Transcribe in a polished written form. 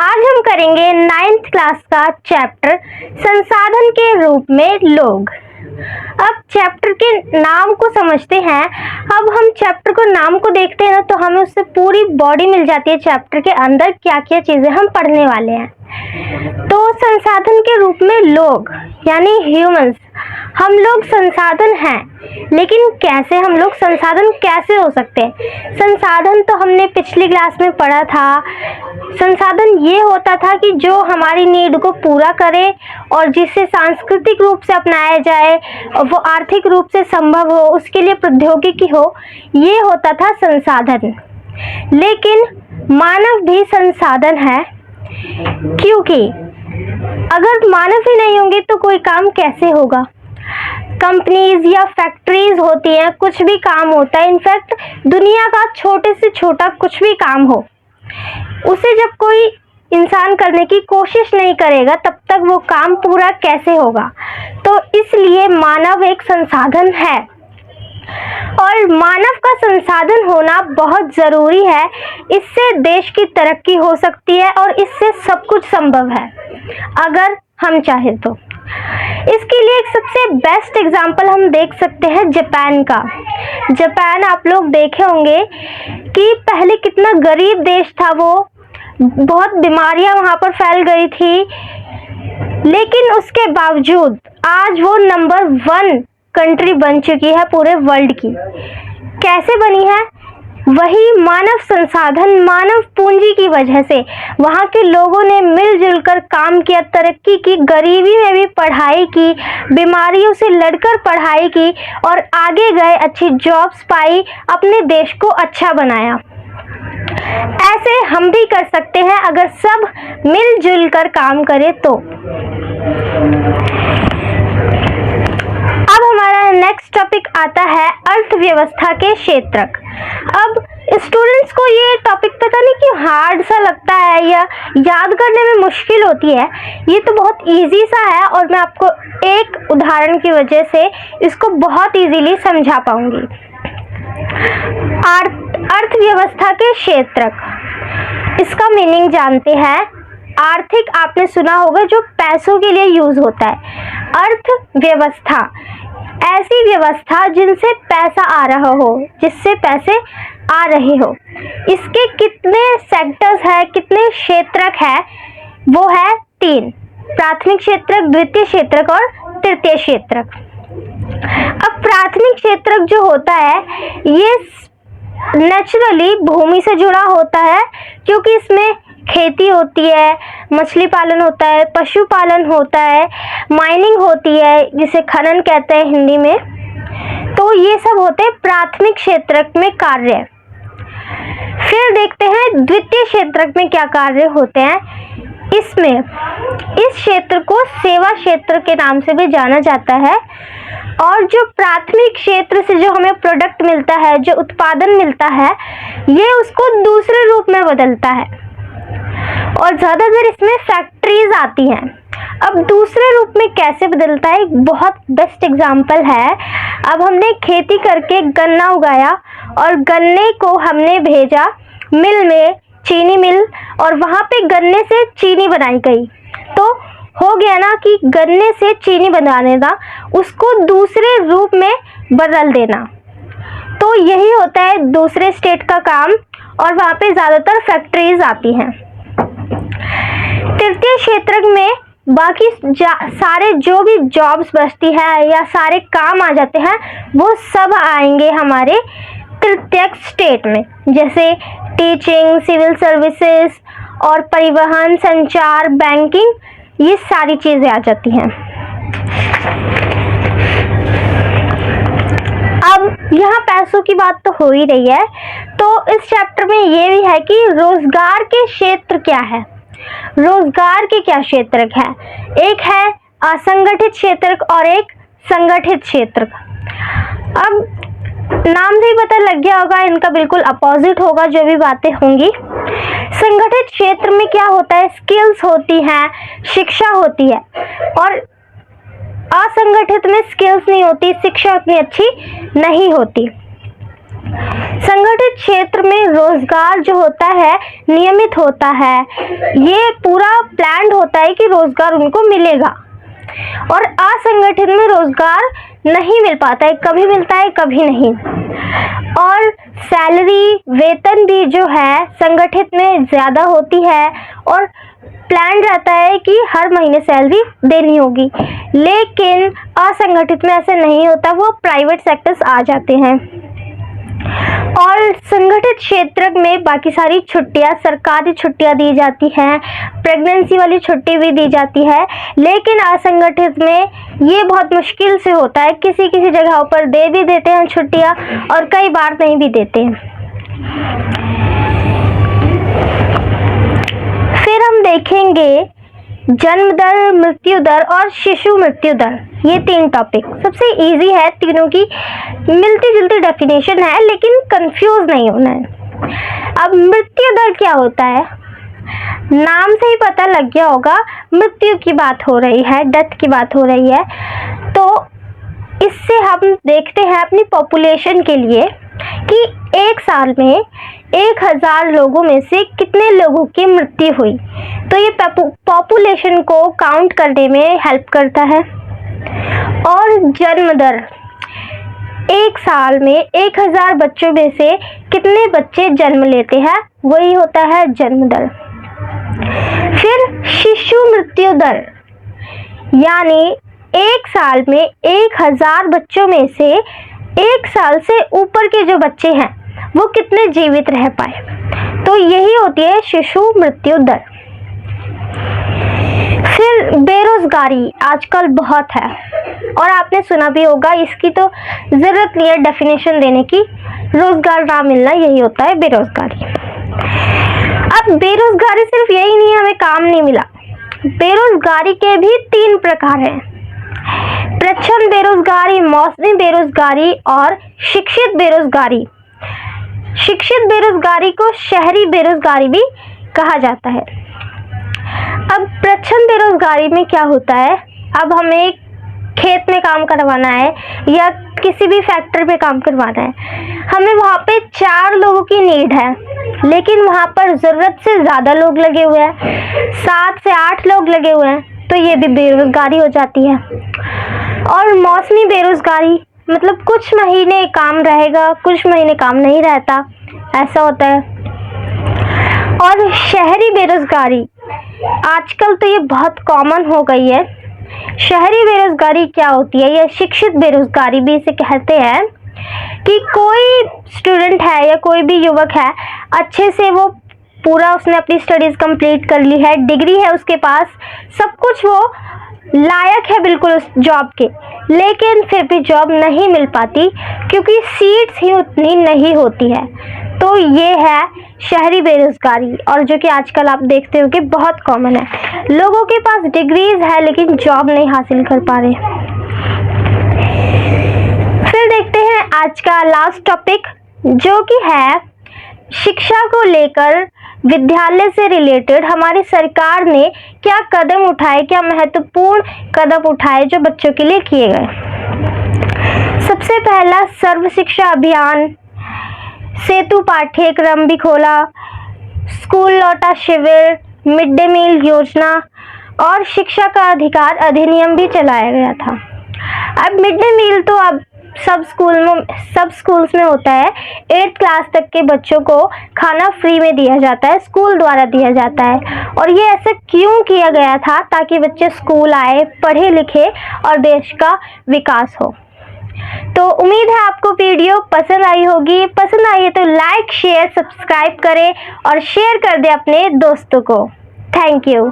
आज हम करेंगे 9th क्लास का चैप्टर संसाधन के रूप में लोग। अब चैप्टर के नाम को समझते हैं। अब हम चैप्टर को नाम को देखते हैं ना, तो हमें उससे पूरी बॉडी मिल जाती है चैप्टर के अंदर क्या क्या चीजें हम पढ़ने वाले हैं। तो संसाधन के रूप में लोग यानी ह्यूमंस, हम लोग संसाधन हैं, लेकिन कैसे हम लोग संसाधन कैसे हो सकते हैं? संसाधन तो हमने पिछली क्लास में पढ़ा था। संसाधन ये होता था कि जो हमारी नीड को पूरा करे और जिसे सांस्कृतिक रूप से अपनाया जाए और वो आर्थिक रूप से संभव हो, उसके लिए प्रौद्योगिकी हो, ये होता था संसाधन। लेकिन मानव भी संसाधन है, क्योंकि अगर मानव ही नहीं होंगे तो कोई काम कैसे होगा? कंपनीज या फैक्ट्रीज होती हैं, कुछ भी काम होता है। इनफैक्ट दुनिया का छोटे से छोटा कुछ भी काम हो, उसे जब कोई इंसान करने की कोशिश नहीं करेगा तब तक वो काम पूरा कैसे होगा? तो इसलिए मानव एक संसाधन है और मानव का संसाधन होना बहुत ज़रूरी है। इससे देश की तरक्की हो सकती है और इससे सब कुछ संभव है अगर हम चाहें तो। इसके लिए एक सबसे बेस्ट एग्जांपल हम देख सकते हैं जापान का। जापान आप लोग देखे होंगे कि पहले कितना गरीब देश था, वो बहुत बीमारियां वहाँ पर फैल गई थी, लेकिन उसके बावजूद आज वो नंबर 1 कंट्री बन चुकी है पूरे वर्ल्ड की। कैसे बनी है? वही मानव संसाधन, मानव पूंजी की वजह से। वहाँ के लोगों ने मिलजुल कर काम किया, तरक्की की, गरीबी में भी पढ़ाई की, बीमारियों से लड़कर पढ़ाई की और आगे गए, अच्छी जॉब्स पाई, अपने देश को अच्छा बनाया। ऐसे हम भी कर सकते हैं अगर सब मिलजुल कर काम करें तो। अब हमारा नेक्स्ट टॉपिक आता है अर्थव्यवस्था के क्षेत्रक। अब स्टूडेंट्स को ये टॉपिक पता नहीं क्यों हार्ड सा लगता है या याद करने में मुश्किल होती है। ये तो बहुत इजी सा है और मैं आपको एक उदाहरण की वजह से इसको बहुत इजीली समझा पाऊंगी। अर्थव्यवस्था के क्षेत्रक, इसका मीनिंग जानते हैं। आर्थिक आपने सुना होगा जो पैसों के लिए यूज होता है। अर्थव्यवस्था ऐसी व्यवस्था जिनसे पैसा आ रहा हो, जिससे पैसे आ रहे हो। इसके कितने सेक्टर्स है, कितने क्षेत्रक है? वो है 3, प्राथमिक क्षेत्रक, द्वितीय क्षेत्रक और तृतीय क्षेत्रक। अब प्राथमिक क्षेत्रक जो होता है ये नेचुरली भूमि से जुड़ा होता है, क्योंकि इसमें खेती होती है, मछली पालन होता है, पशुपालन होता है, माइनिंग होती है, जिसे खनन कहते हैं हिंदी में। तो ये सब होते हैं प्राथमिक क्षेत्रक में कार्य। फिर देखते हैं द्वितीय क्षेत्रक में क्या कार्य होते हैं। इसमें इस क्षेत्र को सेवा क्षेत्र के नाम से भी जाना जाता है। और जो प्राथमिक क्षेत्र से जो हमें प्रोडक्ट मिलता है, जो उत्पादन मिलता है, ये उसको दूसरे रूप में बदलता है और ज़्यादातर इसमें फैक्ट्रीज आती हैं। अब दूसरे रूप में कैसे बदलता है, एक बहुत बेस्ट एग्जांपल है। अब हमने खेती करके गन्ना उगाया और गन्ने को हमने भेजा मिल में, चीनी मिल, और वहाँ पे गन्ने से चीनी बनाई गई। तो हो गया ना कि गन्ने से चीनी बनाने का, उसको दूसरे रूप में बदल देना। तो यही होता है दूसरे स्टेट का काम और वहाँ पे ज़्यादातर फैक्ट्रीज आती हैं। तृतीय क्षेत्र में बाकी सारे जो भी जॉब्स बचती है या सारे काम आ जाते हैं, वो सब आएंगे हमारे तृतीय स्टेट में, जैसे टीचिंग, सिविल सर्विसेज और परिवहन, संचार, बैंकिंग, ये सारी चीजें आ जाती हैं। अब यहाँ पैसों की बात तो हो ही रही है, तो इस चैप्टर में ये भी है कि रोजगार के क्षेत्र क्या है। रोजगार के क्या क्षेत्र है? एक है असंगठित क्षेत्र और एक संगठित क्षेत्र। अब नाम से ही पता लग गया होगा, इनका बिल्कुल अपोजिट होगा जो भी बातें होंगी। संगठित क्षेत्र में क्या होता है? स्किल्स होती हैं, शिक्षा होती है, और असंगठित में स्किल्स नहीं होती, शिक्षा उतनी अच्छी नहीं होती। संगठित क्षेत्र में रोजगार जो होता है नियमित होता है, ये पूरा प्लान्ड होता है कि रोजगार उनको मिलेगा। और असंगठित में रोजगार नहीं मिल पाता है, कभी मिलता है कभी नहीं। और सैलरी वेतन भी जो है संगठित में ज़्यादा होती है और प्लान रहता है कि हर महीने सैलरी देनी होगी, लेकिन असंगठित में ऐसे नहीं होता, वो प्राइवेट सेक्टर्स आ जाते हैं। और संगठित क्षेत्र में बाकी सारी छुट्टियां, सरकारी छुट्टियां दी जाती हैं, प्रेगनेंसी वाली छुट्टी भी दी जाती है, लेकिन असंगठित में ये बहुत मुश्किल से होता है। किसी किसी जगहों पर दे भी देते हैं छुट्टियां और कई बार नहीं भी देते हैं। फिर हम देखेंगे जन्म दर, मृत्यु दर और शिशु मृत्यु दर, ये 3 टॉपिक। सबसे इजी है, तीनों की मिलती जुलती डेफिनेशन है, लेकिन कंफ्यूज नहीं होना है। अब मृत्यु दर क्या होता है? नाम से ही पता लग गया होगा, मृत्यु की बात हो रही है, डेथ की बात हो रही है। तो इससे हम देखते हैं अपनी पॉपुलेशन के लिए कि एक साल में 1000 लोगों में से कितने लोगों की मृत्यु हुई। तो ये पॉपुलेशन को काउंट करने में हेल्प करता है। और जन्म दर, एक साल में 1000 बच्चों में से कितने बच्चे जन्म लेते हैं, वही होता है जन्म दर। फिर शिशु मृत्यु दर, यानी एक साल में 1000 बच्चों में से 1 साल से ऊपर के जो बच्चे हैं वो कितने जीवित रह पाए, तो यही होती है शिशु मृत्यु दर। फिर बेरोजगारी आजकल बहुत है और आपने सुना भी होगा, इसकी तो ज़रूरत नहीं है डेफिनेशन देने की, रोजगार ना मिलना यही होता है बेरोजगारी। अब बेरोजगारी सिर्फ यही नहीं है हमें काम नहीं मिला, बेरोजगारी के भी 3 प्रकार हैं, प्रच्छन्न बेरोजगारी, मौसमी बेरोजगारी और शिक्षित बेरोजगारी। शिक्षित बेरोजगारी को शहरी बेरोजगारी भी कहा जाता है। अब प्रच्छन्न बेरोजगारी में क्या होता है, अब हमें खेत में काम करवाना है या किसी भी फैक्ट्री में काम करवाना है, हमें वहाँ पे 4 लोगों की नीड है, लेकिन वहाँ पर ज़रूरत से ज़्यादा लोग लगे हुए हैं, 7 से 8 लोग लगे हुए हैं, तो ये भी बेरोजगारी हो जाती है। और मौसमी बेरोजगारी मतलब कुछ महीने काम रहेगा, कुछ महीने काम नहीं रहता, ऐसा होता है। और शहरी बेरोजगारी, आजकल तो ये बहुत कॉमन हो गई है। शहरी बेरोजगारी क्या होती है, या शिक्षित बेरोजगारी भी इसे कहते हैं, कि कोई स्टूडेंट है या कोई भी युवक है, अच्छे से वो पूरा उसने अपनी स्टडीज़ कंप्लीट कर ली है, डिग्री है उसके पास, सब कुछ वो लायक है बिल्कुल उस जॉब के, लेकिन फिर भी जॉब नहीं मिल पाती क्योंकि सीट्स ही उतनी नहीं होती है। तो ये है शहरी बेरोजगारी, और जो कि आजकल आप देखते हो कि बहुत कॉमन है, लोगों के पास डिग्रीज है लेकिन जॉब नहीं हासिल कर पा रहे। फिर देखते हैं आज का लास्ट टॉपिक, जो कि है शिक्षा को लेकर विद्यालय से रिलेटेड हमारी सरकार ने क्या कदम उठाए, क्या महत्वपूर्ण कदम उठाए जो बच्चों के लिए किए गए। सबसे पहला सर्व शिक्षा अभियान, सेतु पाठ्यक्रम भी खोला, स्कूल लौटा शिविर, मिड डे मील योजना और शिक्षा का अधिकार अधिनियम भी चलाया गया था। अब मिड डे मील तो अब सब स्कूल्स में होता है। 8th क्लास तक के बच्चों को खाना फ्री में दिया जाता है, स्कूल द्वारा दिया जाता है। और ये ऐसा क्यों किया गया था, ताकि बच्चे स्कूल आए, पढ़े लिखे और देश का विकास हो। तो उम्मीद है आपको वीडियो पसंद आई होगी। पसंद आई है तो लाइक, शेयर, सब्सक्राइब करें और शेयर कर दें अपने दोस्तों को। Thank you.